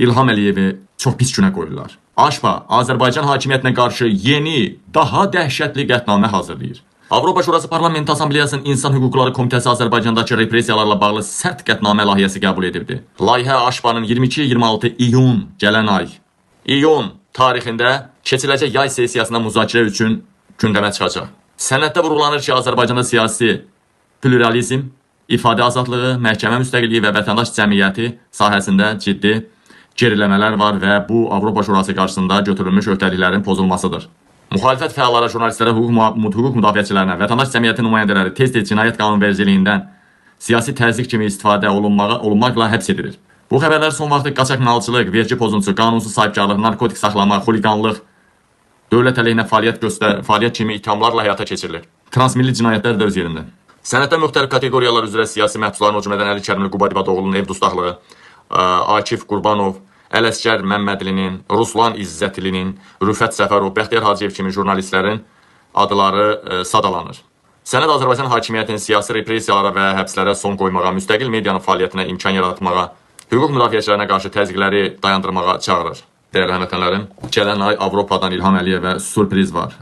İlham Əliyevi çox pis günə qoyurlar. AŞPA Azərbaycan hakimiyyətinə qarşı yeni, daha dəhşətli qətnamə hazırlayır. Avropa Şurası Parlamenti Assambleyasının İnsan Hüquqları Komitəsi Azərbaycandakı repressiyalarla bağlı sərt qətnamə layihəsi qəbul edibdi. Layihə AŞPA-nın 22-26 iyun gələn ay tarixində keçiriləcək yay sessiyasına müzakirə üçün gündəmə çıxacaq. Sənəddə vurğulanır ki, Azərbaycanda siyasi pluralizm, ifadə azadlığı, məhkəmə müstəqilliyi və vətəndaş cəmiyyəti sahəsində ciddi geriləmələr var və bu Avropa Şurası qarşısında götürülmüş öhdəliklərin pozulmasıdır. Müxalifət fəallara, jurnalistlərə, hüquq müdafiəçilərinə, vətəndaş cəmiyyəti nümayəndələri tez-tez cinayət qanunvericiliyindən siyasi təzyiq kimi istifadə olunmaqla həbs edilir. Bu xəbərlər son vaxtı qaçaqmalçılıq, vergi pozuntusu, qanunsuz sahibkarlıq, narkotik saxlama, xuliqanlıq, dövlət əleyhinə fəaliyyət kimi ithamlarla həyata keçirilir. Transmilli cinayətlər də öz yerində. Sənəddə müxtəlif kateqoriyalar üzrə siyasi məhbusların, o cümlədən Əli Kərimli Qubad İbadoğlu'nun ev dustaqlığı, Akif Qurbanov, Ələsgər Məmmədlinin, Ruslan İzzətlinin, Rüfət Səfərov, Bəxtiyar Hacıyev kimi jurnalistlərin adları sadalanır. Sənəd Azərbaycan hakimiyyətinin siyasi repressiyalara və həbslərə son qoymağa, müstəqil medianın fəaliyyətinə imkan yaratmağa, hüquq müdafiəçilərinə qarşı təzyiqləri dayandırmağa çağırır. Dəyərli həmvətənlərim, gələn ay Avropadan İlham Əliyevə sürpriz var.